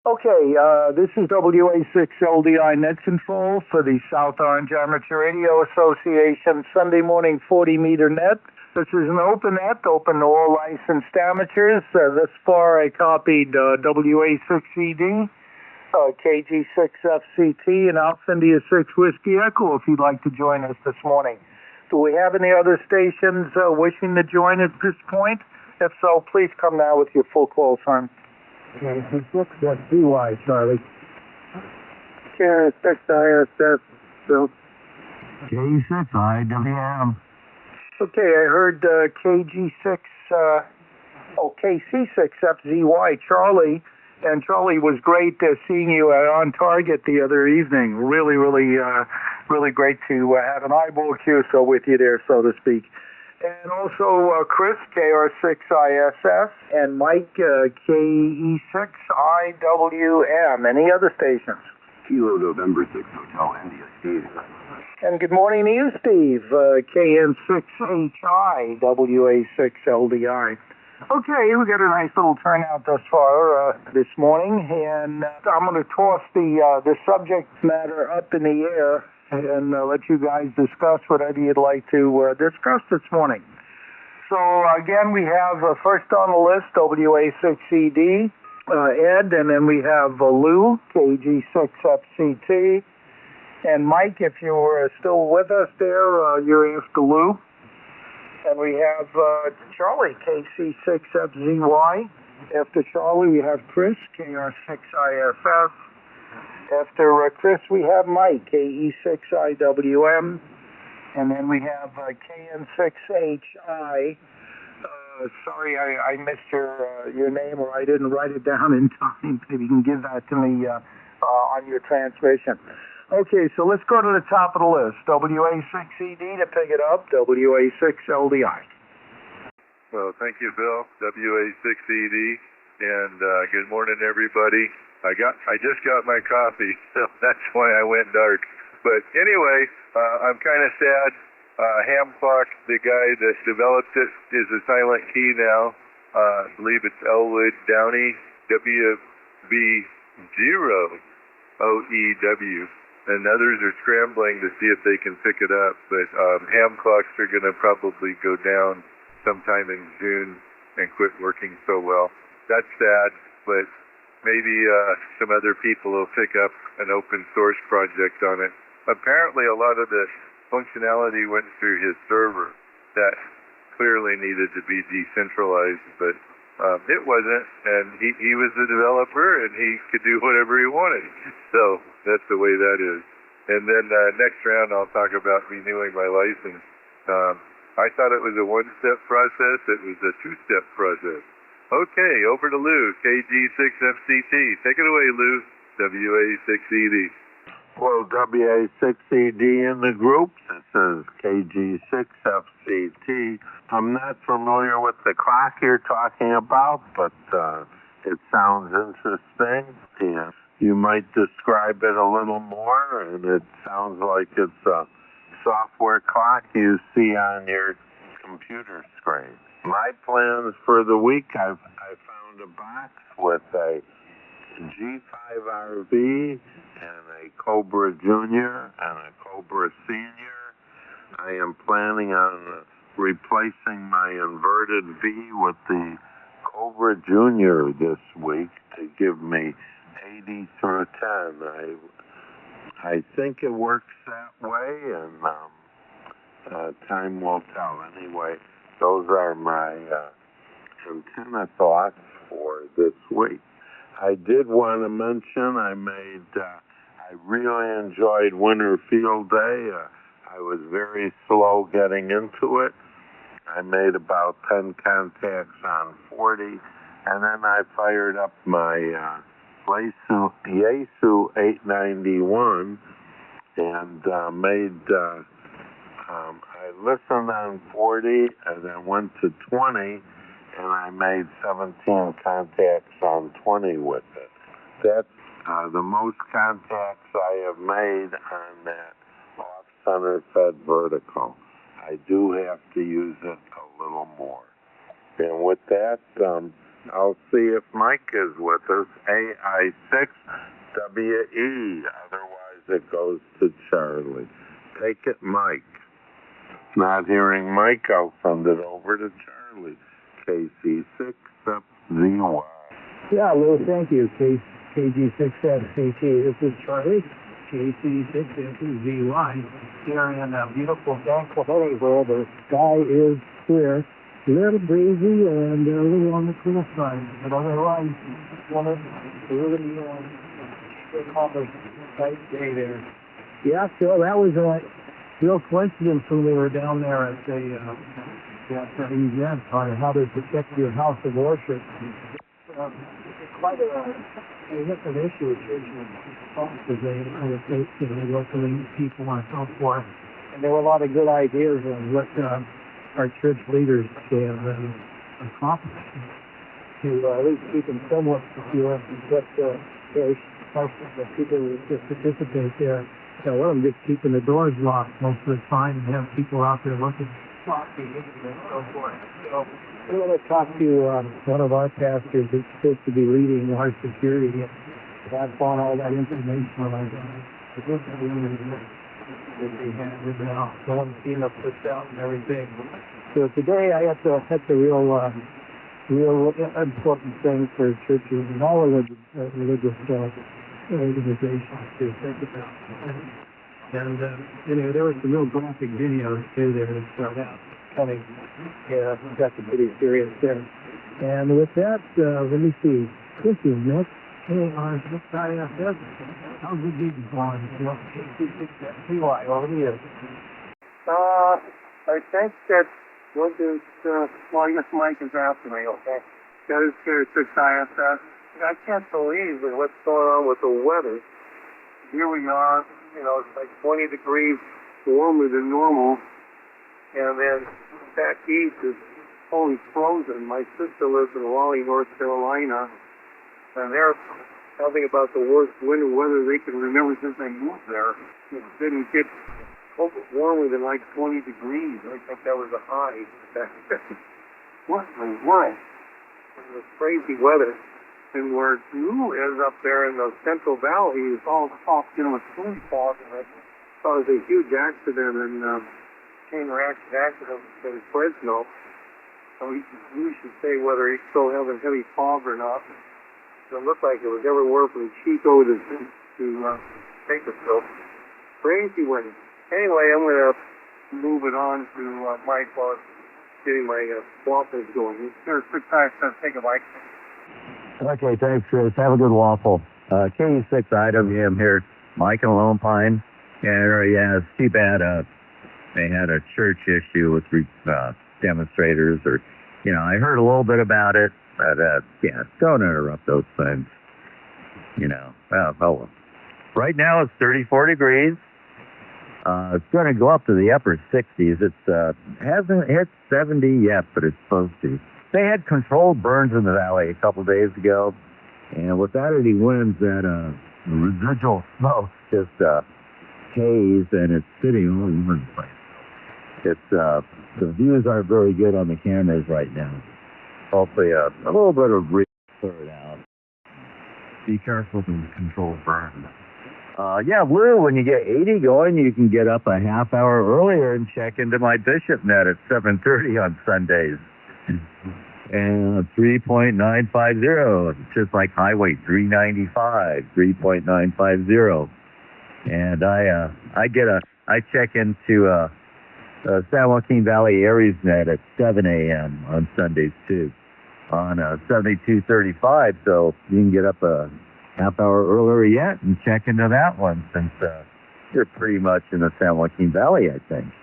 Okay, this is WA6LDI Net Control for the South Orange Amateur Radio Association Sunday morning 40-meter net. This is an open net, open to all licensed amateurs. Thus far I copied WA6ED, KG6FCT, and Alpha India 6 Whiskey Echo if you'd like to join us this morning. Do we have any other stations wishing to join at this point? If so, please come now with your full call sign. What's DY, Charlie? K6ISS, Bill. K6IWM. Okay, I heard KG6, KC6FZY, Charlie. And Charlie, was great seeing you on target the other evening. Really great to have an eyeball QSO with you there, so to speak. And also Chris, KR6ISS, and Mike, KE6IWM. Any other stations? Kilo November 6 Hotel India, Steve. And good morning to you, Steve, KN6HI, WA6LDI. Okay, we got a nice little turnout thus far this morning, and I'm going to toss the subject matter up in the air and let you guys discuss whatever you'd like to discuss this morning. So again, we have first on the list WA6ED, Ed, and then we have Lou, KG6FCT, and Mike, if you were still with us there, you're after Lou. And we have Charlie, KC6FZY. After Charlie, we have Chris, KR6IFF. After Chris, we have Mike, KE6IWM. And then we have KN6HI. Sorry, I missed your name, or I didn't write it down in time. Maybe you can give that to me on your transmission. Okay, so let's go to the top of the list. WA6ED to pick it up, WA6LDI. Well, thank you, Bill. WA6ED, and good morning, everybody. I just got my coffee, so that's why I went dark. But anyway, I'm kind of sad. Hamclock, the guy that developed it, is a silent key now. I believe it's Elwood Downey, WB0OEW. And others are scrambling to see if they can pick it up. But Hamclocks are going to probably go down sometime in June and quit working so well. That's sad, but maybe some other people will pick up an open source project on it. Apparently a lot of the functionality went through his server that clearly needed to be decentralized, but it wasn't, and he was the developer, and he could do whatever he wanted. So that's the way that is. And then next round, I'll talk about renewing my license. I thought it was a one-step process. It was a two-step process. Okay, over to Lou, KG6FCT. Take it away, Lou, WA6ED. Well, WA6ED in the group. This is KG6FCT. I'm not familiar with the clock you're talking about, but it sounds interesting. Yeah. You might describe it a little more, and it sounds like it's a software clock you see on your computer screen. My plans for the week, I found a box with a G5RV and a Cobra Jr. and a Cobra Senior. I am planning on replacing my inverted V with the Cobra Jr. this week to give me 80 through 10. I think it works that way, and time will tell. Anyway, those are my antenna thoughts for this week. I did want to mention I really enjoyed Winter Field Day. I was very slow getting into it. I made about 10 contacts on 40, and then I fired up my Yaesu 891 and I listened on 40 and then went to 20, and I made 17 contacts on 20 with it. That's the most contacts I have made on that off-center fed vertical. I do have to use it a little more. And with that, I'll see if Mike is with us. AI6WE. Otherwise, it goes to Charlie. Take it, Mike. Not hearing Mike, I'll send it over to Charlie. KC6ZY. Yeah, Lou, thank you. KG6FCT. This is Charlie. KC6ZY. Here in a beautiful Banquet anywhere. The sky is clear. A little breezy and a little on the clear side. But otherwise, one of the really accomplished nice day there. Yeah, so that was a real coincidence when we were down there at the event on how to protect your house of worship. Quite a different issue with churches because they welcome people and so forth. And there were a lot of good ideas on what our church leaders can accomplish to at least keep them somewhat secure. But there's people who just participate there. So well, I'm just keeping the doors locked most of the time and have people out there looking, talking, and so forth. So we're going to talk to one of our pastors who's supposed to be leading our security. And I've found all that information on our guys. It looks like that they have it now. So I'm seeing up this out and everything. So today I had to, that's a real important thing for churches and all religious organizations to think about. And anyway, there were some real graphic videos too there to start out. Coming, yeah, got some pretty serious there. And with that, let me see. This is Nick. Hey, this guy says, how's the gig going? CY, over to you. I think that well, I guess Mike is after me, okay? That is Carrier 6 ISS. I can't believe what's going on with the weather. Here we are, it's like 20 degrees warmer than normal. And then back east is totally frozen. My sister lives in Raleigh, North Carolina. And they're talking about the worst winter weather they can remember since they moved there. It didn't get warmer than like 20 degrees. I think that was a high. What in the world? It was crazy weather. And where Lou is up there in the Central Valley is all off, with storm fog. And I saw there was a huge accident and chain reaction accident in Fresno. So you should say whether he's still having heavy fog or not. It looked like it was everywhere from Chico to Bakersfield. Crazy wind. Anyway, I'm going to move it on to Mike while getting my waffles going. Here's 6 ISS. Take a bite. Okay, thanks, Chris. Have a good waffle. K6IWM here, Mike and Lone Pine. Yeah, it's too bad they had a church issue with demonstrators, or, I heard a little bit about it, but, don't interrupt those things. Well. Right now it's 34 degrees. It's going to go up to the upper 60s. It hasn't hit 70 yet, but it's supposed to. They had controlled burns in the valley a couple of days ago, and without any winds, that residual smoke just haze, and it's sitting all over the place. It's the views aren't very good on the cameras right now. Hopefully, a little bit of breeze clear it out. Be careful with the controlled burn. Lou, when you get 80 going, you can get up a half hour earlier and check into my Bishop net at 7:30 on Sundays. And 3.950, just like Highway 395, 3.950. And I check into San Joaquin Valley Aries net at 7 a.m. on Sundays too, on 7235. So you can get up a half hour earlier yet and check into that one, since you're pretty much in the San Joaquin Valley, I think.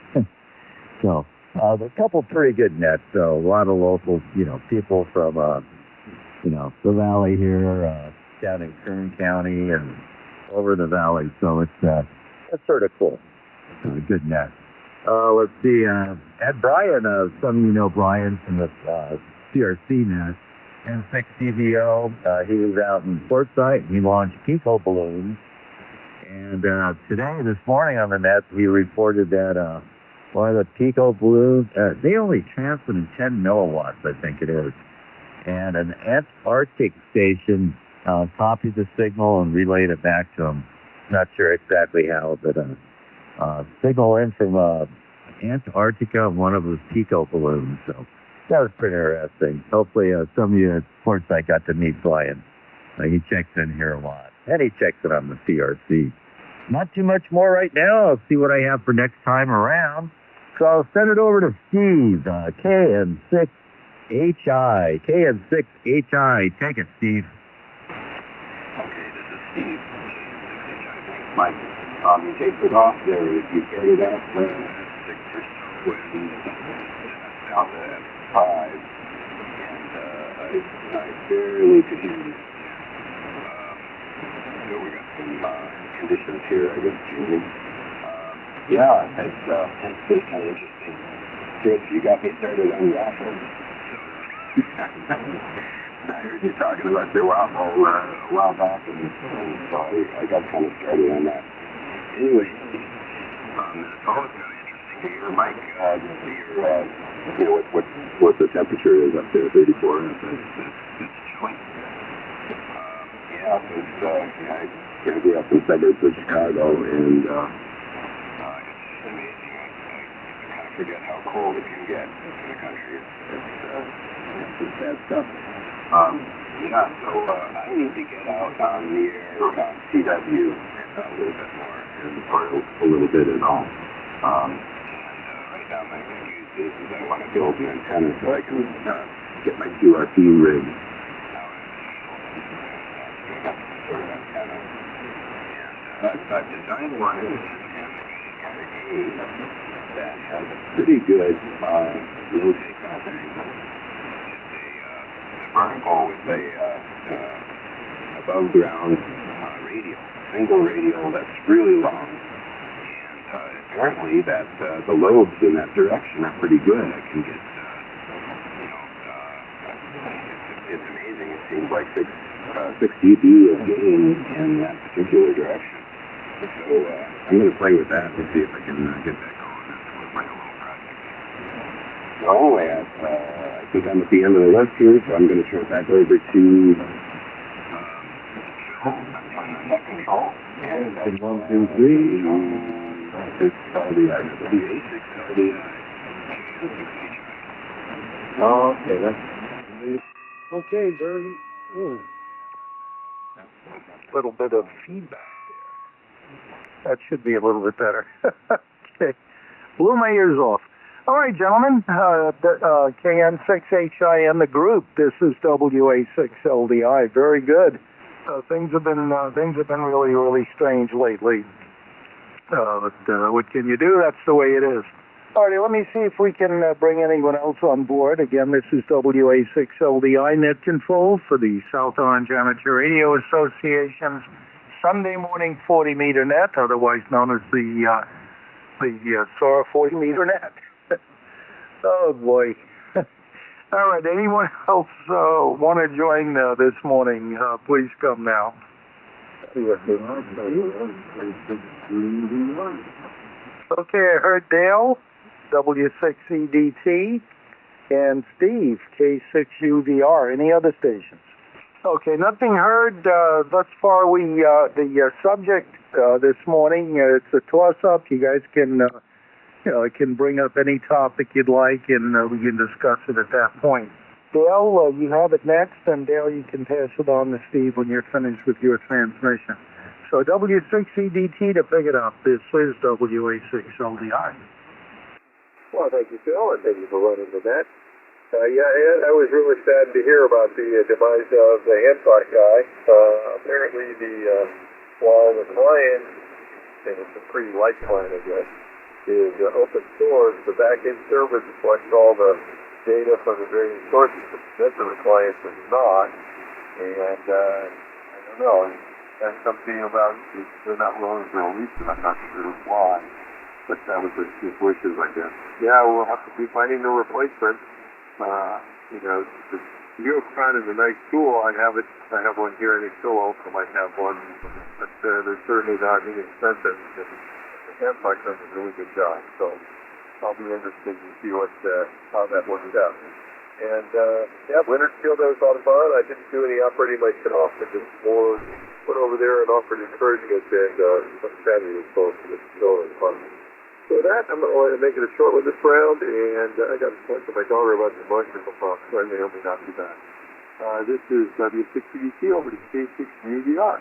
So. A couple pretty good nets, so a lot of local, people from, the valley here, down in Kern County and over the valley. So it's sort of cool. Good net. Let's see, Ed Bryan, some of you know Bryan from the CRC net, and 6CVO. He was out in Quartzsite. He launched Pico balloons. And this morning on the net, he reported that one of the Pico balloons, they only transmitted 10 milliwatts, I think it is. and an Antarctic station copied the signal and relayed it back to them. Not sure exactly how, but signal in from Antarctica, one of those Pico balloons. So that was pretty interesting. Hopefully some of you at Foresight got to meet Brian. He checks in here a lot. And he checks it on the CRC. Not too much more right now. I'll see what I have for next time around. So I'll send it over to Steve, KN6HI. KN6HI. Take it, Steve. Okay, this is Steve. Mike, you take it off there. If you get it up, 6 or so, and down to F5. And I barely could hear you. So we got some conditions here, I guess, changing. Yeah, it's kind of interesting. Chris, you got me started on waffles. I heard you talking about your waffle a while back, and so I got kind of started on that. Anyway, it's always kind of interesting to hear, Mike, you know, what the temperature is up there, 34. It's chilly. Yeah, I grew up in the suburbs of Chicago, and it's amazing. I kind of forget how cold it can get in the country. It's bad stuff. Yeah, so I need to get out on the air on CW a little bit more, or a little bit at all. And right now my excuse is I want to build an antenna so I can get my QRP rig. I've designed one that has a pretty good low takeoff angle. It's a vertical with a above ground radial, single radial that's really long. And apparently that the lobes in that direction are pretty good. I can get, it's amazing. It seems like 6 dB of gain in that particular direction. So I'm going to play with that and see if I can get that going. That's my little project. So anyway, I think I'm at the end of the list here, so I'm going to turn it back over to Phil. Net control. And that's 1, 2, 3. It's LDI. Okay, that's Okay, very good. A little bit of feedback there. That should be a little bit better. Okay. Blew my ears off. All right, gentlemen. KN6HIN, the group. This is WA6LDI. Very good. Things have been really, really strange lately. But what can you do? That's the way it is. All right, let me see if we can bring anyone else on board. Again, this is WA6LDI Net Control for the South Orange Amateur Radio Association's Sunday morning 40-meter net, otherwise known as the SOARA 40-meter net. Oh, boy. All right, anyone else want to join this morning? Please come now. Okay, I heard Dale, W6EDT, and Steve, K6UVR. Any other stations? Okay, nothing heard thus far. The subject this morning, it's a toss-up. You guys can, can bring up any topic you'd like, and we can discuss it at that point. Dale, you have it next, and Dale, you can pass it on to Steve when you're finished with your transmission. So W6EDT to pick it up. This is WA6LDI. Well, thank you, Phil, and thank you for running the net. Yeah, I was really sad to hear about the demise of the Hamclock guy. Apparently, while the client, and it's a pretty light client, I guess, is open source, the back-end server that collects all the data from the various sources that the client is not. And I don't know. That's something about they're not willing to release it. I'm not sure why. But that was his wishes, I guess. Yeah, we'll have to be finding a replacement. The Geotron is a nice tool. I have one here in Exolo. I might have one, but they're certainly not inexpensive. The Hamclock does a really good job. So I'll be interested to see how that works out. And, yeah, Leonardfield, that was a lot of fun. I didn't do any operating myself. I just more went over there and offered encouragement and Saturday was both still fun. So with that, I'm going to make it a short one this round, and I got to point to my daughter about the bicycle box, so I may or may not be back. This is W6CDC over to K6 ADR.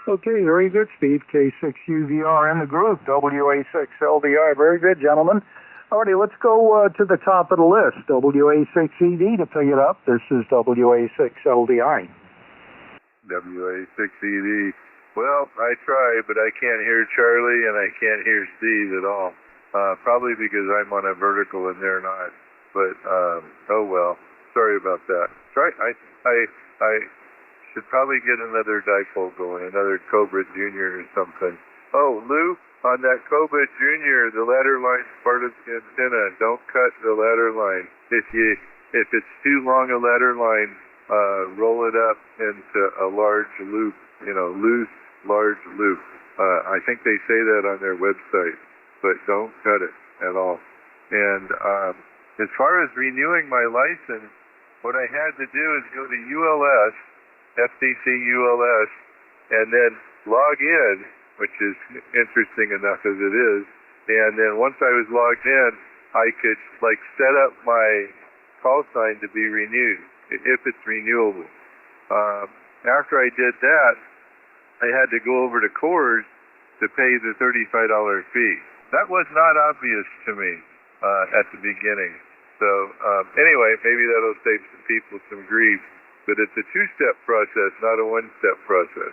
Okay, very good, Steve. K6UVR in the group, WA6LDR. Very good, gentlemen. Alrighty, let's go to the top of the list. WA6ED to pick it up. This is WA6LDI. WA6ED. Well, I try, but I can't hear Charlie and I can't hear Steve at all. Probably because I'm on a vertical and they're not. But, oh well. Sorry about that. I should probably get another dipole going, another Cobra Jr. or something. Oh, Lou, on that Cobra Jr., the ladder line's part of the antenna. Don't cut the ladder line. If it's too long a ladder line, roll it up into a large loop, loose, large loop. I think they say that on their website, but don't cut it at all. And as far as renewing my license, what I had to do is go to ULS, FCC ULS, and then log in, which is interesting enough as it is. And then once I was logged in, I could set up my call sign to be renewed, if it's renewable. After I did that, I had to go over to Coors to pay the $35 fee. That was not obvious to me at the beginning. So anyway, maybe that'll save some people some grief. But it's a two-step process, not a one-step process.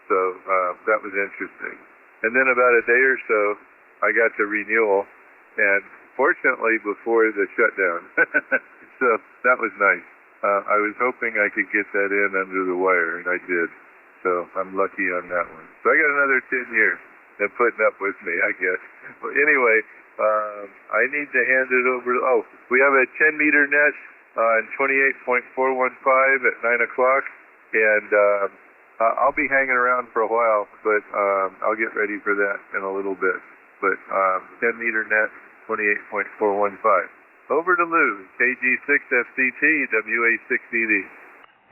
So that was interesting. And then about a day or so, I got to renewal, and fortunately before the shutdown. So that was nice. I was hoping I could get that in under the wire, and I did. So I'm lucky on that one. So I got another 10 years of putting up with me, I guess. Well, anyway, I need to hand it over to, we have a 10-meter net on 28.415 at 9 o'clock, and I'll be hanging around for a while, but I'll get ready for that in a little bit. But 10-meter net, 28.415. Over to Lou, KG6FCT, WA6ED.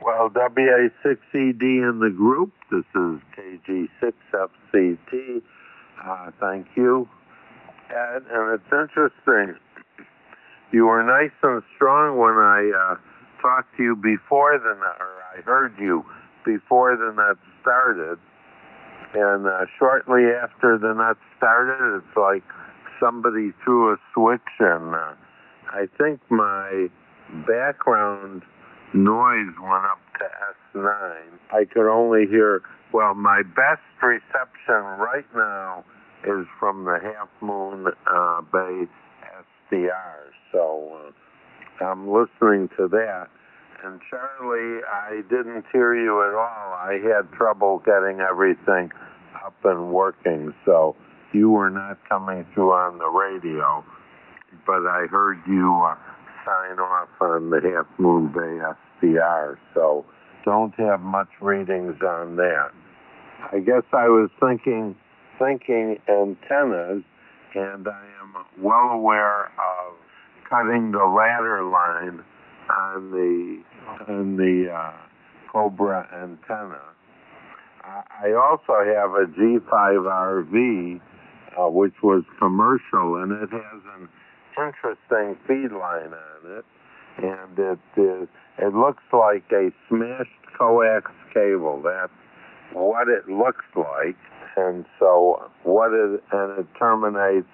Well, WA6ED in the group. This is KG6FCT. Thank you. And it's interesting. You were nice and strong when I talked to you before the net, or I heard you before the net started. And shortly after the net started, it's like somebody threw a switch, and I think my background noise went up to S9. I could only hear, well, my best reception right now is from the Half Moon Bay SDR. So I'm listening to that. And Charlie, I didn't hear you at all. I had trouble getting everything up and working, so you were not coming through on the radio, but I heard you sign off on the Half Moon Bay SDR, so don't have much readings on that. I guess I was thinking antennas, and I am well aware of cutting the ladder line on the Cobra antenna. I also have a G5RV, which was commercial, and it has an interesting feed line on it, and it looks like a smashed coax cable. That's what it looks like, and so it terminates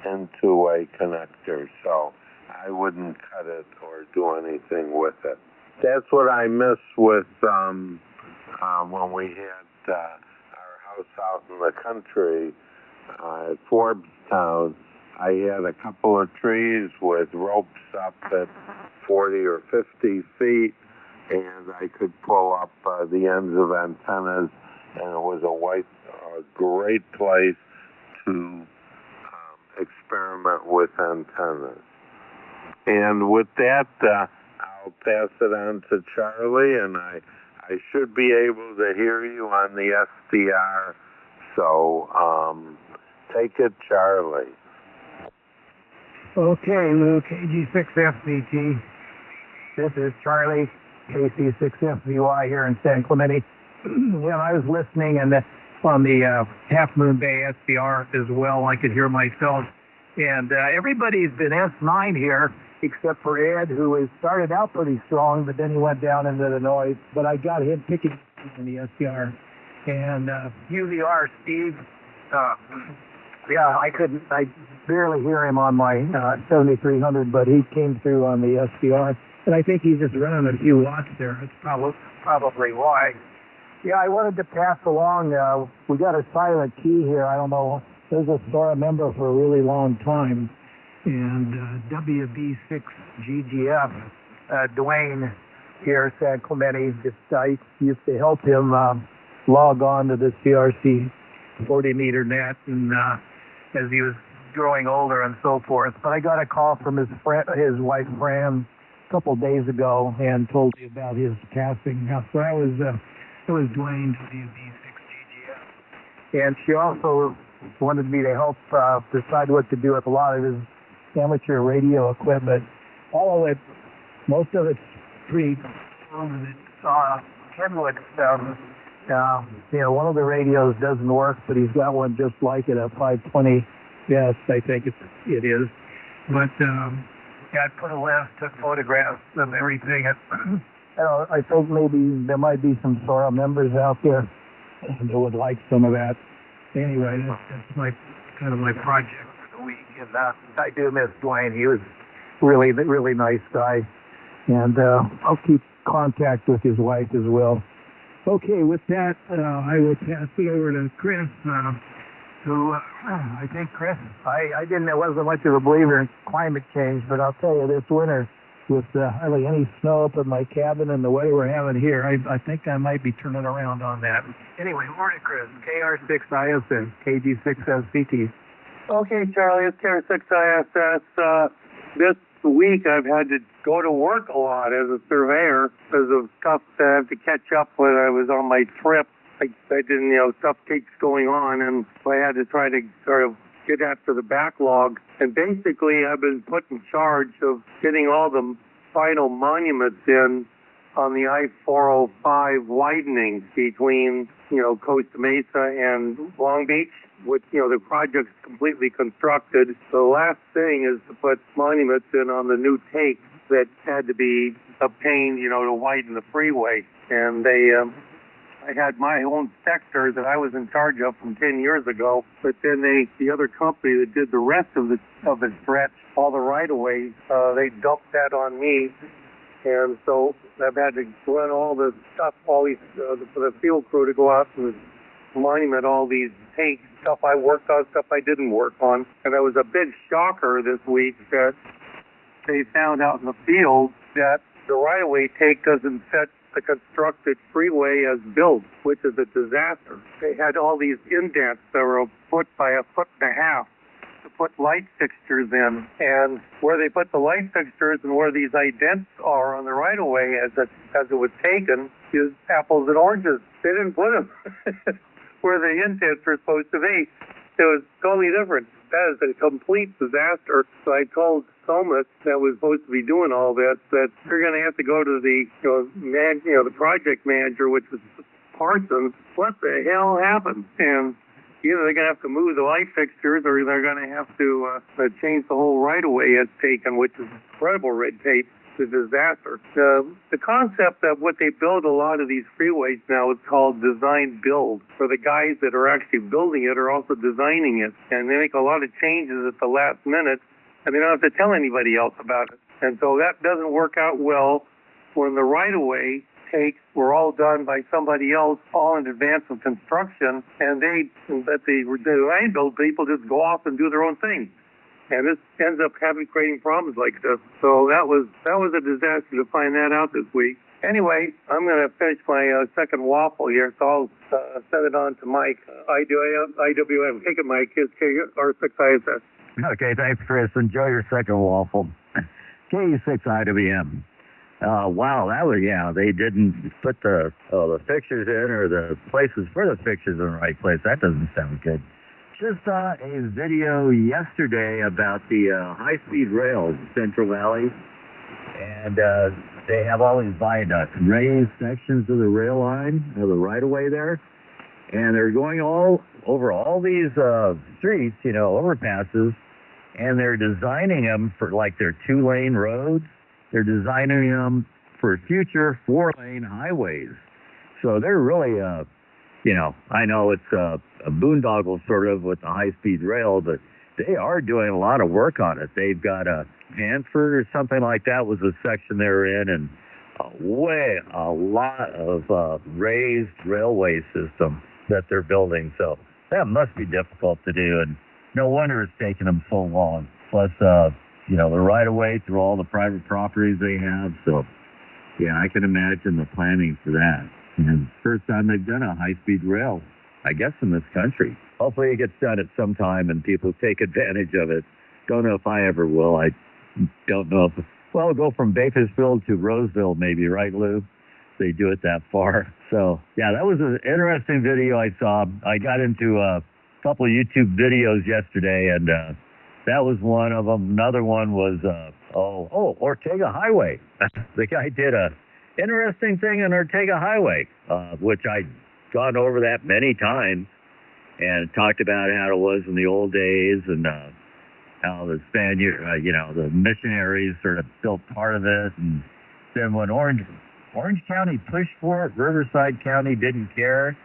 into a connector. So I wouldn't cut it or do anything with it. That's what I miss with when we had our house out in the country at Forbstown. I had a couple of trees with ropes up at 40 or 50 feet, and I could pull up the ends of antennas, and it was a great place to experiment with antennas. And with that, I'll pass it on to Charlie, and I should be able to hear you on the SDR. So take it, Charlie. Okay, Lou, KG6FBT. This is Charlie, KC6FVY here in San Clemente. Yeah, I was listening on the Half Moon Bay SDR as well. I could hear myself. And everybody's been S9 here, except for Ed, who has started out pretty strong, but then he went down into the noise. But I got him picking in the SDR. And UVR, Steve, yeah, I barely hear him on my 7300, but he came through on the SDR. And I think he's just running a few watts there. That's probably why. Yeah, I wanted to pass along, we got a silent key here. I don't know. There's a SOARA member for a really long time. And WB6GGF, Dwayne here, San Clemente, I used to help him log on to the CRC 40-meter net, and as he was growing older and so forth. But I got a call from his wife, Fran, a couple days ago, and told me about his passing. So that was Dwayne, WB6GGF. And she also wanted me to help decide what to do with a lot of his amateur radio equipment. All of it, most of it's pretty Kenwood stuff. One of the radios doesn't work, but he's got one just like it, a 520 Yes, I think it is. But I put a list, took photographs of everything. I think maybe there might be some SOARA members out there that would like some of that. Anyway, that's my project for the week. And I do miss Dwayne. He was really, really nice guy. And I'll keep contact with his wife as well. Okay, with that, I will pass it over to Chris, who, I think, Chris, I wasn't much of a believer in climate change, but I'll tell you, this winter, with hardly any snow up in my cabin and the weather we're having here, I think I might be turning around on that. Anyway, morning, Chris. KR6ISS, KG6SCT. Okay, Charlie, it's KR6ISS. This week I've had to go to work a lot as a surveyor because of stuff that I have to catch up with. I was on my trip. I didn't, stuff keeps going on, and so I had to try to sort of get after the backlog. And basically, I've been put in charge of getting all the final monuments in on the I-405 widening between, Costa Mesa and Long Beach. which, the project's completely constructed. The last thing is to put monuments in on the new takes that had to be obtained, to widen the freeway. And I had my own sector that I was in charge of from 10 years ago, but then the other company that did the rest of the stretch, all the right-of-ways, they dumped that on me. And so I've had to run all the stuff, all these, for the field crew to go out and monument all these takes, stuff I worked on, stuff I didn't work on. And it was a big shocker this week that they found out in the field that the right-of-way take doesn't fit the constructed freeway as built, which is a disaster. They had all these indents that were a foot by a foot and a half to put light fixtures in, and where they put the light fixtures and where these indents are on the right-of-way as it was taken is apples and oranges. They didn't put them where the indents were supposed to be. It was totally different. That is a complete disaster. So I told Thomas, that was supposed to be doing all this, that you're going to have to go to the the project manager, which was Parsons. What the hell happened? And either they're going to have to move the light fixtures, or they're going to have to change the whole right-of-way it's taken, which is incredible red tape. It's a disaster. The concept of what they build a lot of these freeways now is called design build, where the guys that are actually building it are also designing it, and they make a lot of changes at the last minute, and they don't have to tell anybody else about it. And so that doesn't work out well when the right-of-way takes were all done by somebody else, all in advance of construction, and the design build people just go off and do their own thing. And this ends up creating problems like this. So that was a disaster to find that out this week. Anyway, I'm going to finish my second waffle here, so I'll send it on to Mike. IWM. Take it, Mike. It's KR6ISS. Okay, thanks, Chris. Enjoy your second waffle. K6IWM. Wow, that was, they didn't put the fixtures in, or the places for the fixtures in the right place. That doesn't sound good. Just saw a video yesterday about the high-speed rail in Central Valley, and they have all these viaducts, raised sections of the rail line, of the right-of-way there, and they're going all over all these streets, overpasses, and they're designing them for like their 2-lane roads. They're designing them for future 4-lane highways. So they're really I know it's a boondoggle sort of with the high-speed rail, but they are doing a lot of work on it. They've got a Hanford or something like that was a section they were in, and a lot of raised railway system that they're building. So that must be difficult to do, and no wonder it's taking them so long. Plus, the right-of-way through all the private properties they have. So, yeah, I can imagine the planning for that. And first time they've done a high-speed rail, I guess, in this country. Hopefully it gets done at some time and people take advantage of it. Don't know if I ever will. I don't know if... Well, go from Bakersfield to Roseville maybe, right, Lou? They do it that far. So, yeah, that was an interesting video I saw. I got into a couple of YouTube videos yesterday, and that was one of them. Another one was, Ortega Highway. The guy did a interesting thing on Ortega Highway, which I'd gone over that many times and talked about how it was in the old days, and how the Spaniard, the missionaries sort of built part of it. And then when Orange County pushed for it, Riverside County didn't care.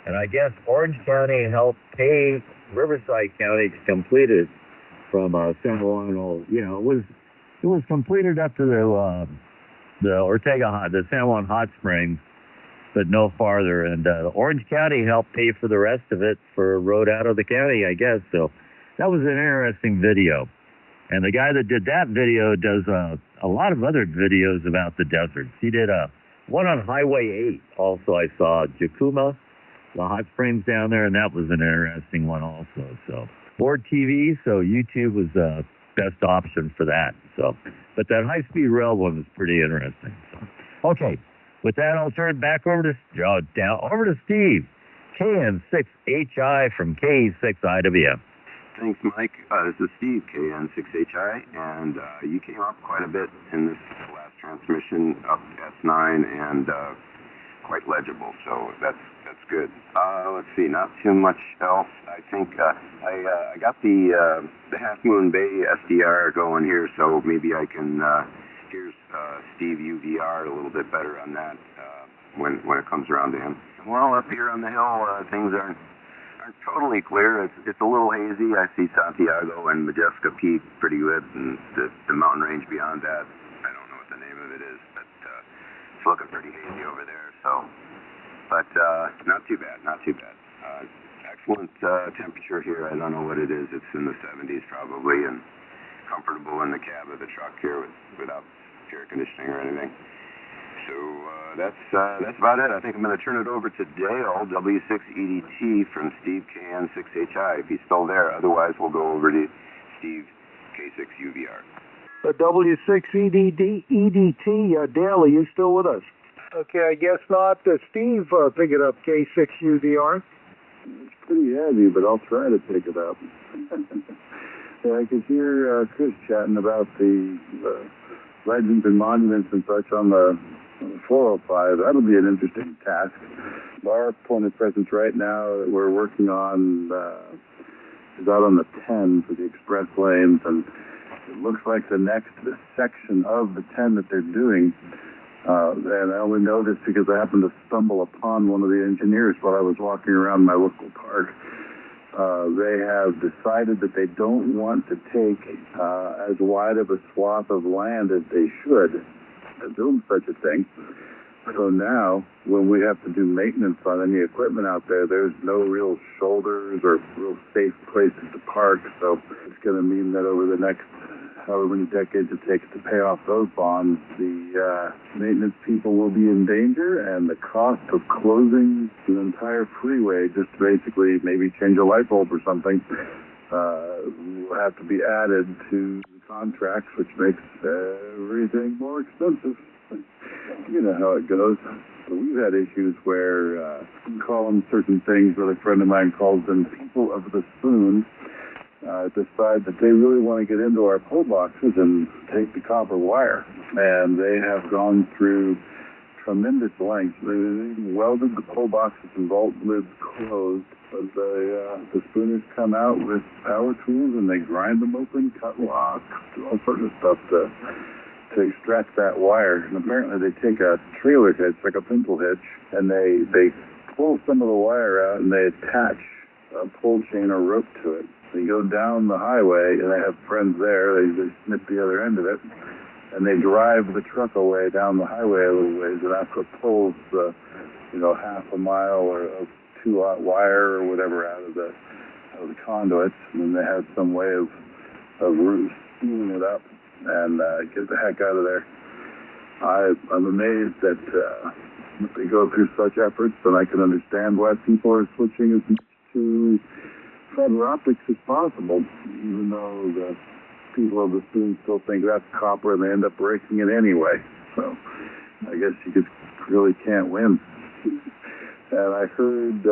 And I guess Orange County helped pay Riverside County to complete it from San Juan. It was completed up to the Ortega, the San Juan Hot Springs, but no farther. And Orange County helped pay for the rest of it for a road out of the county, I guess. So that was an interesting video. And the guy that did that video does a lot of other videos about the deserts. He did one on Highway 8 also, I saw, Jacuma, the hot springs down there, and that was an interesting one also. So board TV, so YouTube was the best option for that. So, but that high-speed rail one was pretty interesting. So, okay, with that, I'll turn it back over to Steve, KN6HI from K6IWM. Thanks, Mike. This is Steve, KN6HI, and you came up quite a bit in this last transmission up S9 and quite legible, so that's good. Let's see, not too much else. I think I got the Half Moon Bay SDR going here, so maybe I can hear Steve UVR a little bit better on that when it comes around to him. Well, up here on the hill, things aren't totally clear. It's a little hazy. I see Santiago and Majeska Peak pretty good, and the mountain range beyond that, I don't know what the name of it is, but it's looking pretty hazy over there. So, but not too bad. Excellent temperature here. I don't know what it is. It's in the 70s probably, and comfortable in the cab of the truck here without air conditioning or anything. So that's about it. I think I'm going to turn it over to Dale, W6EDT from Steve KN6HI, if he's still there. Otherwise, we'll go over to Steve K6UVR. W6EDT, Dale, are you still with us? Okay, I guess not. Steve, pick it up, K6UVR. It's pretty heavy, but I'll try to pick it up. Yeah, I could hear Chris chatting about the legends and monuments and such on the 405. That'll be an interesting task. Our point of presence right now that we're working on is out on the 10 for the express lanes, and it looks like the next section of the 10 that they're doing, and I only know this because I happened to stumble upon one of the engineers while I was walking around my local park. They have decided that they don't want to take as wide of a swath of land as they should to build such a thing. So now, when we have to do maintenance on any equipment out there, there's no real shoulders or real safe places to park. So it's going to mean that over the next however many decades it takes to pay off those bonds, the maintenance people will be in danger, and the cost of closing the entire freeway, just to basically maybe change a light bulb or something, will have to be added to the contracts, which makes everything more expensive. You know how it goes. So we've had issues where we call them certain things, but a friend of mine calls them people of the spoon. Decide that they really want to get into our pole boxes and take the copper wire. And they have gone through tremendous lengths. They welded the pole boxes and vault lids closed, but the spooners come out with power tools and they grind them open, cut locks, do all sorts of stuff to extract that wire. And apparently they take a trailer hitch, like a pencil hitch, and they pull some of the wire out and they attach a pole chain or rope to it. They go down the highway, and I have friends there. They snip the other end of it, and they drive the truck away down the highway a little ways, and after it pulls, half a mile or of 2-aught wire or whatever out of the conduits, and then they have some way of spooling it up and get the heck out of there. I'm amazed that they go through such efforts, and I can understand why people are switching as much to fiber optics as possible, even though the people of the spoon still think that's copper and they end up breaking it anyway. So I guess you just really can't win. And I heard,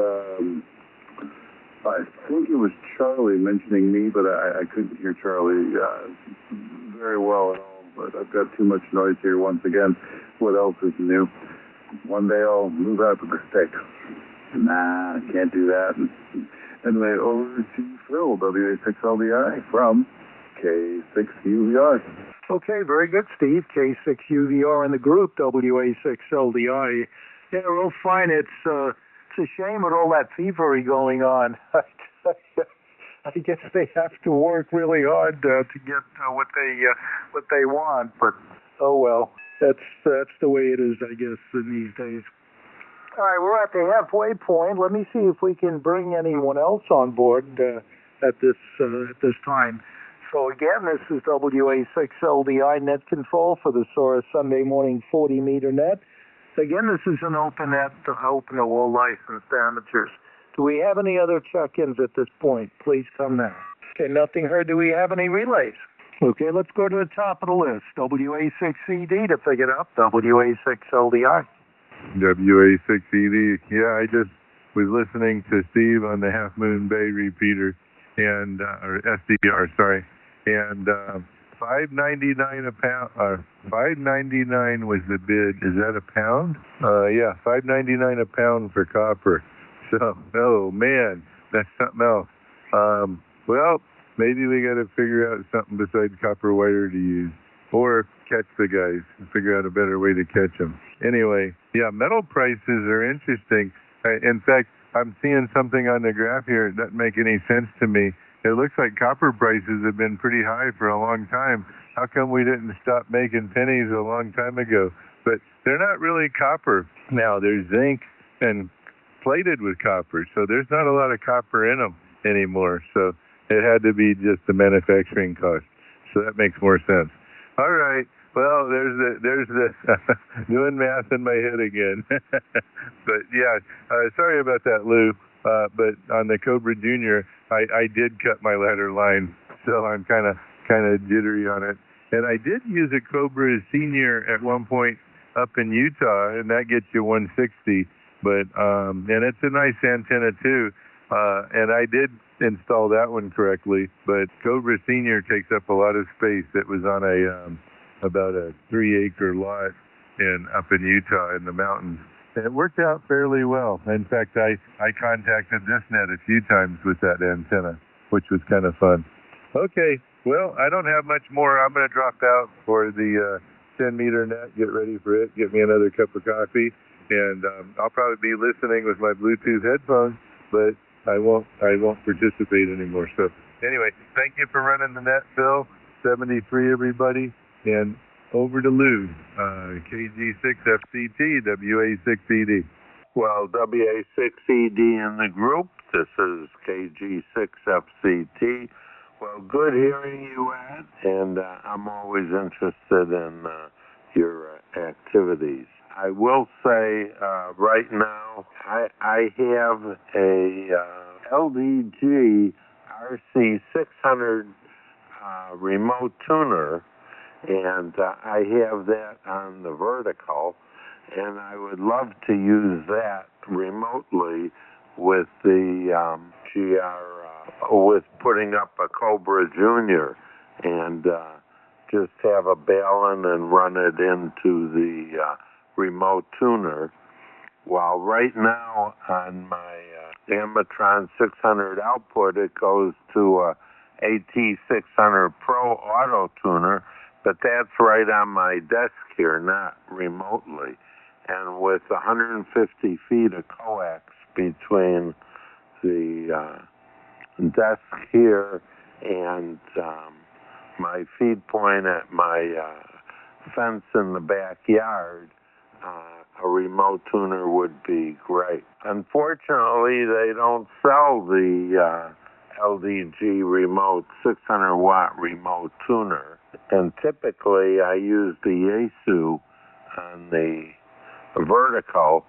I think it was Charlie mentioning me, but I couldn't hear Charlie very well at all. But I've got too much noise here once again. What else is new? One day I'll move out to the States. Nah, I can't do that. Anyway, over to Phil, WA6LDI from K6UVR. Okay, very good, Steve. K6UVR in the group, WA6LDI. Yeah, real fine. It's a shame with all that thievery going on. I guess they have to work really hard to get what they want, but oh well. That's the way it is, I guess, in these days. All right, we're at the halfway point. Let me see if we can bring anyone else on board at this time. So again, this is WA6LDI net control for the SOARA Sunday morning 40-meter net. Again, this is an open net, open to all licensed amateurs. Do we have any other check-ins at this point? Please come now. Okay, nothing heard. Do we have any relays? Okay, let's go to the top of the list. WA6CD to pick it up. WA6LDI. WA6ED. Yeah, I just was listening to Steve on the Half Moon Bay repeater or SDR, sorry. And $5.99 a pound. $5.99 was the bid. Is that a pound? Yeah, $5.99 a pound for copper. So, oh man, that's something else. Well, maybe we got to figure out something besides copper wire to use, or catch the guys and figure out a better way to catch them. Anyway, yeah, metal prices are interesting. In fact, I'm seeing something on the graph here that doesn't make any sense to me. It looks like copper prices have been pretty high for a long time. How come we didn't stop making pennies a long time ago? But they're not really copper. Now, there's zinc and plated with copper, so there's not a lot of copper in them anymore. So it had to be just the manufacturing cost. So that makes more sense. All right. Well, there's the doing math in my head again. But yeah, sorry about that, Lou. But on the Cobra Jr, I did cut my ladder line, so I'm kind of jittery on it. And I did use a Cobra Senior at one point up in Utah, and that gets you 160. But and it's a nice antenna too. And I did install that one correctly. But Cobra Senior takes up a lot of space. It was on about a 3-acre lot up in Utah in the mountains. And it worked out fairly well. In fact, I contacted this net a few times with that antenna, which was kind of fun. Okay, well, I don't have much more. I'm going to drop out for the 10-meter net, get ready for it, get me another cup of coffee, and I'll probably be listening with my Bluetooth headphones, but I won't participate anymore. So anyway, thank you for running the net, Phil. 73, everybody. And over to Lou, KG6FCT, WA6ED. Well, WA6ED in the group. This is KG6FCT. Well, good hearing you, Ed, and I'm always interested in your activities. I will say right now I have a LDG RC600 remote tuner, and I have that on the vertical, and I would love to use that remotely with the with putting up a Cobra Jr. and just have a balun and run it into the remote tuner. While right now on my Amatron 600 output, it goes to a AT600 Pro auto tuner, but that's right on my desk here, not remotely. And with 150 feet of coax between the desk here and my feed point at my fence in the backyard, a remote tuner would be great. Unfortunately, they don't sell the LDG remote 600 watt remote tuner, and typically I use the Yaesu on the vertical,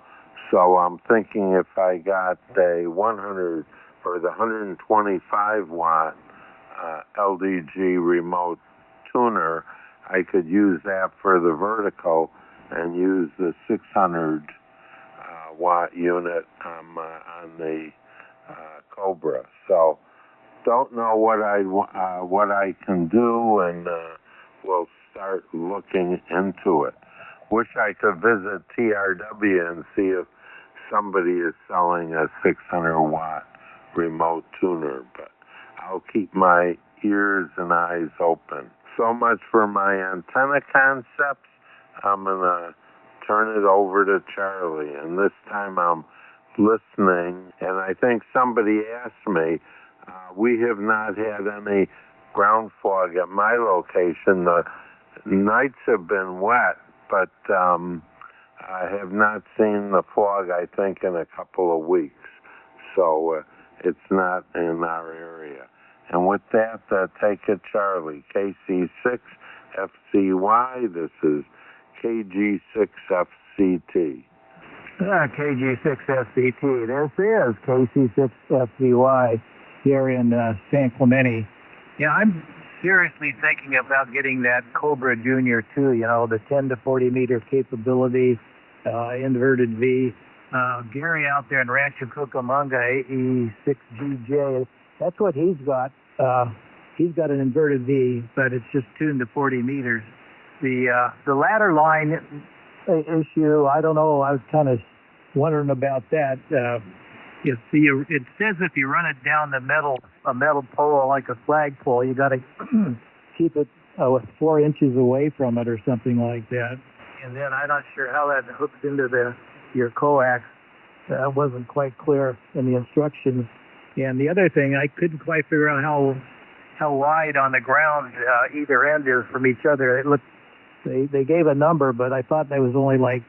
so I'm thinking if I got a 100 or the 125 watt LDG remote tuner, I could use that for the vertical and use the 600 watt unit on the Cobra. So don't know what I can do, and we'll start looking into it. Wish I could visit TRW and see if somebody is selling a 600 watt remote tuner, but I'll keep my ears and eyes open. So much for my antenna concepts. I'm going to turn it over to Charlie, and this time I'm listening, and I think somebody asked me, we have not had any ground fog at my location. The nights have been wet, but I have not seen the fog, I think, in a couple of weeks. So it's not in our area. And with that, take it, Charlie. KC6FCY, this is KG6FCT. KG6FCT. This is KC6FCY here in San Clemente. Yeah, I'm seriously thinking about getting that Cobra Jr. too, you know, the 10 to 40 meter capability, inverted V. Gary out there in Rancho Cucamonga, AE6GJ, that's what he's got. He's got an inverted V, but it's just tuned to 40 meters. The ladder line issue, I don't know. I was kind of wondering about that. It says if you run it down a metal pole like a flagpole, you got to keep it 4 inches away from it or something like that. And then I'm not sure how that hooks into your coax. That wasn't quite clear in the instructions. And the other thing, I couldn't quite figure out how wide on the ground either end is from each other. It looked, they gave a number, but I thought that was only like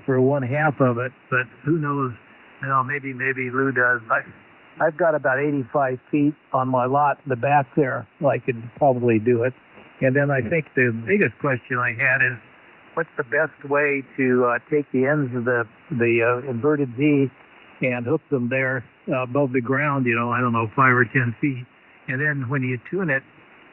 for 1/2 of it. But who knows? You know, maybe Lou does. I've got about 85 feet on my lot in the back there. So I could probably do it. And then I think the biggest question I had is, what's the best way to take the ends of the inverted V and hook them there above the ground, you know, I don't know, 5 or 10 feet. And then when you tune it,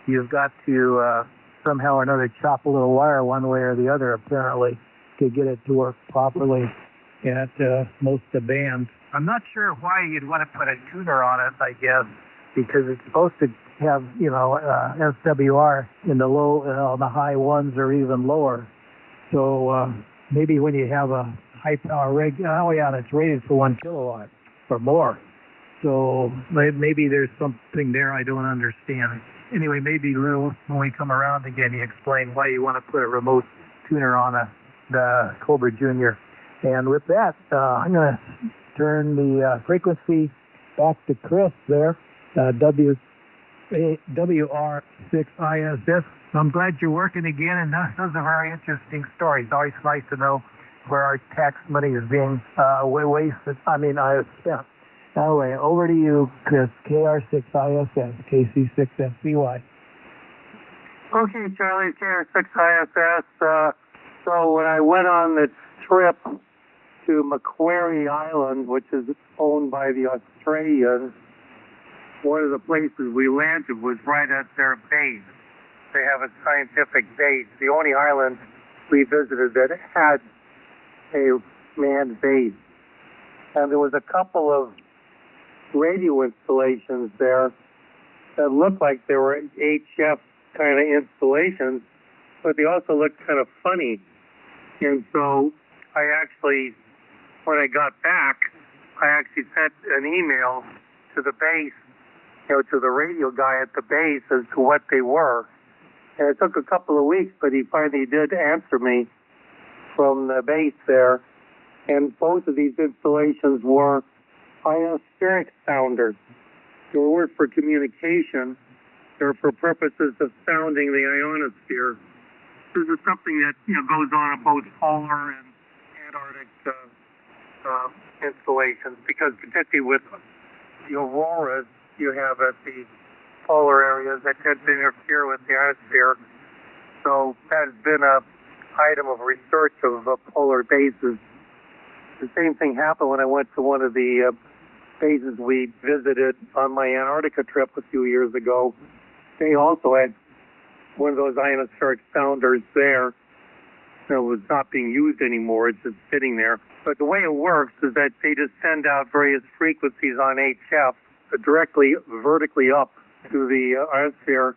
you've got to somehow or another chop a little wire one way or the other, apparently, to get it to work properly at most of the bands. I'm not sure why you'd want to put a tuner on it, I guess, because it's supposed to have, you know, SWR in the the high ones or even lower. So maybe when you have a high power rig, it's rated for 1 kilowatt or more. So maybe there's something there I don't understand. Anyway, maybe Lou, when we come around again, you explain why you want to put a remote tuner on the Cobra Jr. And with that, I'm going to turn the frequency back to Chris there, WR6ISS. I'm glad you're working again, and those are very interesting stories. Always nice to know where our tax money is being wasted. Spent. Anyway, over to you, Chris, KR6ISS, KC6FCY. Okay, Charlie, KR6ISS. So when I went on the trip to Macquarie Island, which is owned by the Australians, one of the places we landed was right at their base. They have a scientific base, the only island we visited that had a manned base. And there was a couple of radio installations there that looked like they were HF kind of installations, but they also looked kind of funny. And so I actually, when I got back, I actually sent an email to the base, to the radio guy at the base as to what they were. And it took a couple of weeks, but he finally did answer me from the base there. And both of these installations were ionospheric sounders. They weren't for communication. They're for purposes of sounding the ionosphere. This is something that goes on at both polar and Antarctic installations, because particularly with the auroras you have at the polar areas that tend to interfere with the ionosphere. So that has been a item of research of polar bases. The same thing happened when I went to one of the bases we visited on my Antarctica trip a few years ago. They also had one of those ionospheric sounders there that was not being used anymore. It's just sitting there. But the way it works is that they just send out various frequencies on HF directly vertically up to the ionosphere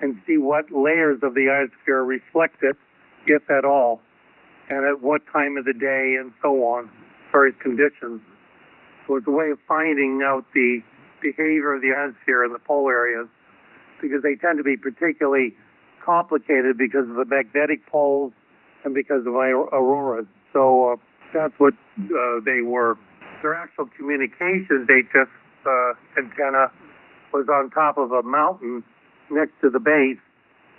and see what layers of the ionosphere reflect it, if at all, and at what time of the day, and so on, various conditions. So it's a way of finding out the behavior of the ionosphere in the polar areas, because they tend to be particularly complicated because of the magnetic poles and because of auroras. So that's what they were. Their actual communications HF antenna was on top of a mountain next to the base,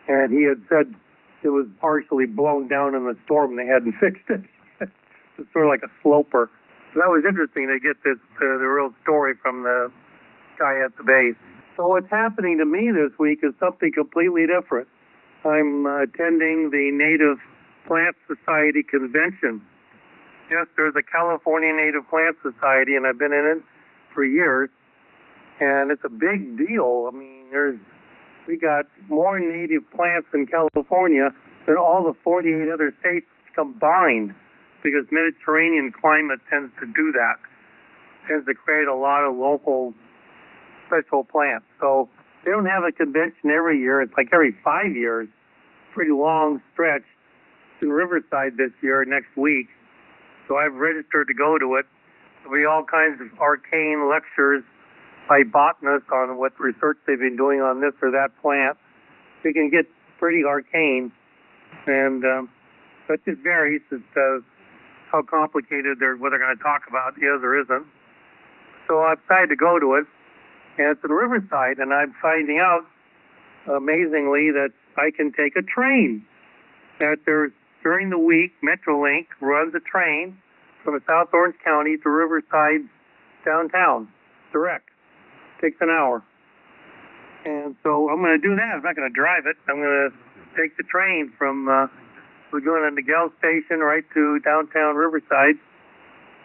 and he had said it was partially blown down in the storm and they hadn't fixed it. It's sort of like a sloper. So that was interesting to get the real story from the guy at the base. So what's happening to me this week is something completely different. I'm attending the Native Plant Society convention. Yes, there's a California Native Plant Society, and I've been in it for years. And it's a big deal. I mean, we got more native plants in California than all the 48 other states combined, because Mediterranean climate tends to do that. It tends to create a lot of local special plants. So they don't have a convention every year. It's like every 5 years. Pretty long stretch. It's in Riverside this year, next week. So I've registered to go to it. There'll be all kinds of arcane lectures by botanists on what research they've been doing on this or that plant. It can get pretty arcane, and but it varies as to how complicated what they're going to talk about is or isn't. So I decided to go to it, and it's in Riverside, and I'm finding out, amazingly, that I can take a train. That there's, during the week, Metrolink runs a train from South Orange County to Riverside downtown, direct. Takes an hour. And so I'm going to do that. I'm not going to drive it. I'm going to take the train from, we're going to Niguel Station right to downtown Riverside,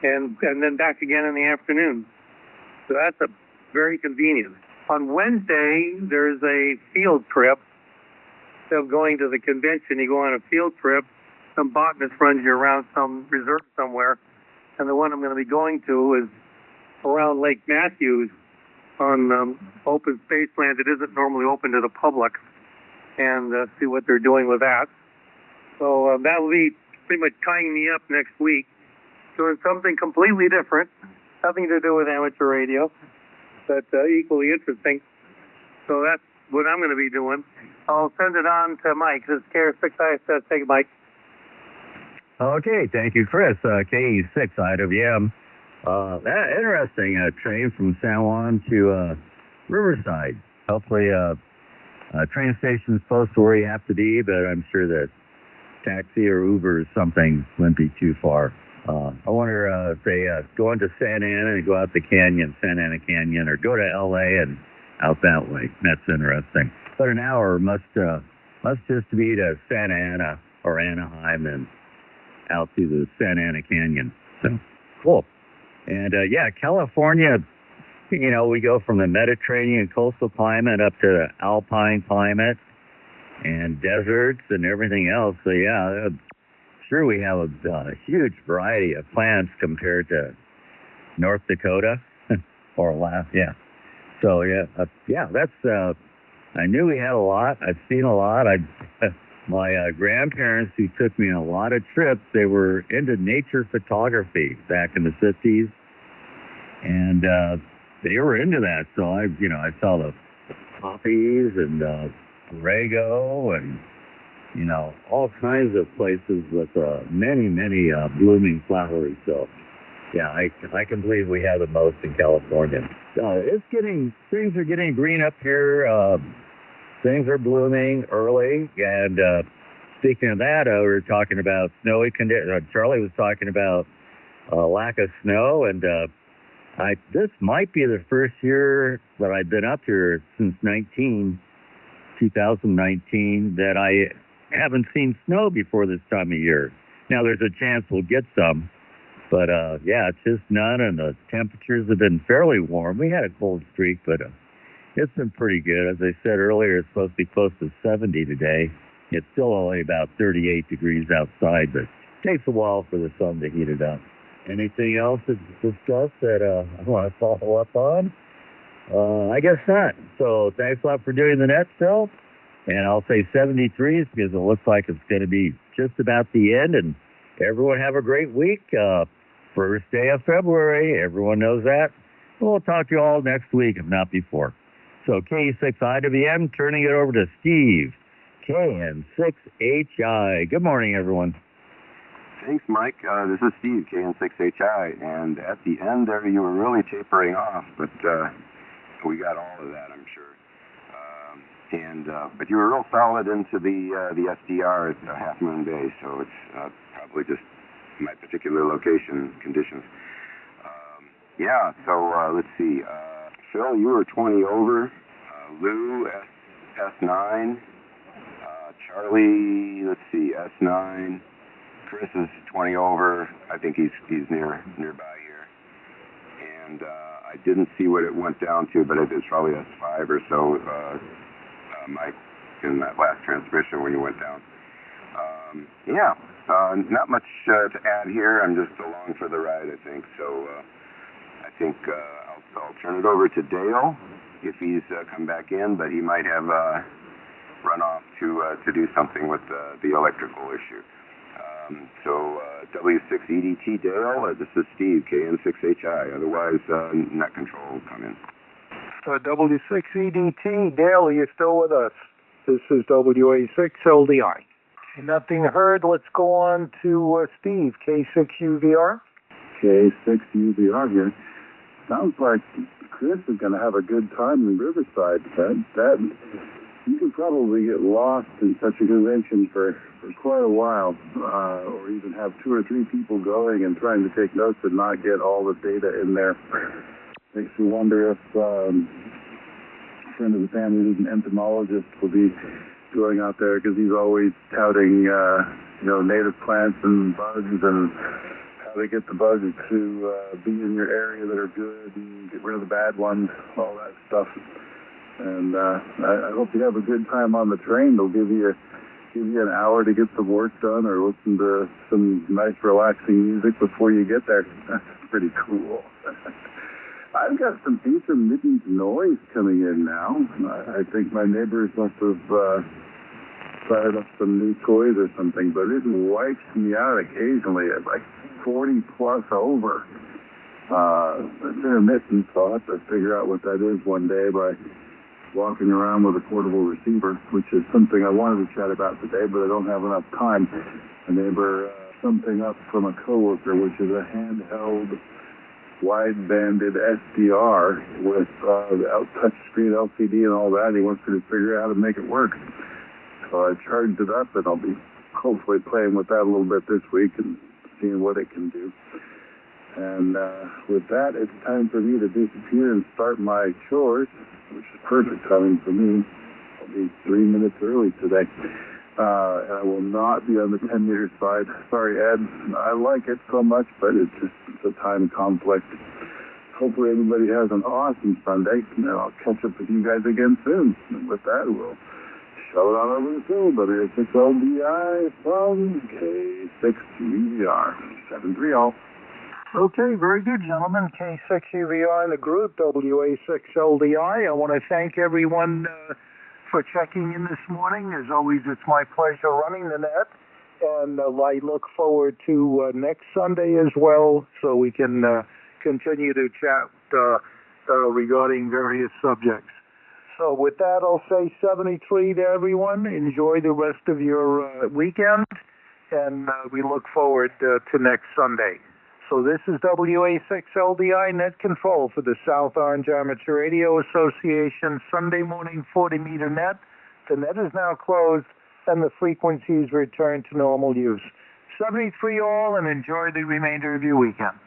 and then back again in the afternoon. So that's very convenient. On Wednesday, there's a field trip. Instead of going to the convention, you go on a field trip. Some botanist runs you around some reserve somewhere. And the one I'm going to be going to is around Lake Matthews on open space land that isn't normally open to the public, and see what they're doing with that. So that will be pretty much tying me up next week, doing something completely different, nothing to do with amateur radio, but equally interesting. So that's what I'm going to be doing. I'll send it on to Mike. This is KR6ISS. Thank you, Mike. Okay, thank you, Chris. KE6IWM. That interesting. Train from San Juan to Riverside. Hopefully, train station's close to where you have to be, but I'm sure that taxi or Uber or something wouldn't be too far. I wonder if they go into Santa Ana and go out the canyon, Santa Ana Canyon, or go to LA and out that way. That's interesting. But an hour must just be to Santa Ana or Anaheim and out to the Santa Ana Canyon. So cool. And yeah, California, you know, we go from the Mediterranean coastal climate up to the alpine climate and deserts and everything else. So yeah, sure we have a huge variety of plants compared to North Dakota or Alaska. Yeah. So yeah, that's. I knew we had a lot. I've seen a lot. My grandparents, who took me on a lot of trips, they were into nature photography back in the 50s, and they were into that. So I saw the poppies and Borrego and all kinds of places with many blooming flowers. So yeah, I can believe we have the most in California. Things are getting green up here. Things are blooming early, and speaking of that, we were talking about snowy conditions. Charlie was talking about lack of snow, and this might be the first year that I've been up here since 2019 that I haven't seen snow before this time of year. Now, there's a chance we'll get some, but yeah, it's just none, and the temperatures have been fairly warm. We had a cold streak, but it's been pretty good. As I said earlier, it's supposed to be close to 70 today. It's still only about 38 degrees outside, but it takes a while for the sun to heat it up. Anything else to discuss that I want to follow up on? I guess not. So thanks a lot for doing the net, Phil. And I'll say 73 because it looks like it's going to be just about the end. And everyone have a great week. First day of February. Everyone knows that. We'll talk to you all next week, if not before. So K6IWM, turning it over to Steve, KN6HI. Good morning, everyone. Thanks, Mike. This is Steve, KN6HI. And at the end there, you were really tapering off, but we got all of that, I'm sure. But you were real solid into the SDR at Half Moon Bay, so it's probably just my particular location conditions. Yeah, so let's see. Phil, you were 20 over. Lou, S9. Charlie, let's see, S9. Chris is 20 over. I think he's nearby here. And I didn't see what it went down to, but it's probably S5 or so, Mike, in that last transmission when you went down. Yeah, not much to add here. I'm just along for the ride, I think. So I think I'll turn it over to Dale, if he's come back in, but he might have run off to do something with the electrical issue. So W6EDT Dale, this is Steve, KN6HI. Otherwise, net control will come in. W6EDT, Dale, are you still with us? This is WA6LDI. Nothing heard. Let's go on to Steve, K6UVR. K6UVR here. Sounds like Chris is going to have a good time in Riverside. That you could probably get lost in such a convention for quite a while, or even have 2 or 3 people going and trying to take notes and not get all the data in there. Makes me wonder if a friend of the family who's an entomologist will be going out there, because he's always touting native plants and bugs and how to get the bugs to be in your area that are good and get rid of the bad ones, all that stuff. And I hope you have a good time on the train. They'll give you an hour to get some work done or listen to some nice relaxing music before you get there. That's pretty cool. I've got some intermittent noise coming in now. I think my neighbors must have fired up some new toys or something, but it wipes me out occasionally at like 40 plus over. It's intermittent, so I'll have to figure out what that is one day by walking around with a portable receiver, which is something I wanted to chat about today, but I don't have enough time. A neighbor something up from a coworker, which is a handheld wide-banded SDR with touch screen LCD and all that. He wants me to figure out how to make it work. So I charged it up, and I'll be hopefully playing with that a little bit this week and seeing what it can do. And with that, it's time for me to disappear and start my chores, which is perfect timing for me. I'll be 3 minutes early today. And I will not be on the 10-meter side. Sorry, Ed. I like it so much, but it's a time conflict. Hopefully everybody has an awesome Sunday, and I'll catch up with you guys again soon. And with that, we'll shove it on over the field. W6LDI from K6UVR. 7-3 all. Okay, very good, gentlemen. K6UVR in the group, WA6LDI. I want to thank everyone for checking in this morning. As always, it's my pleasure running the net, and I look forward to next Sunday as well, so we can continue to chat regarding various subjects. So with that, I'll say 73 to everyone. Enjoy the rest of your weekend, and we look forward to next Sunday. So this is WA6LDI Net Control for the South Orange Amateur Radio Association Sunday morning 40-meter net. The net is now closed and the frequencies return to normal use. 73 all, and enjoy the remainder of your weekend.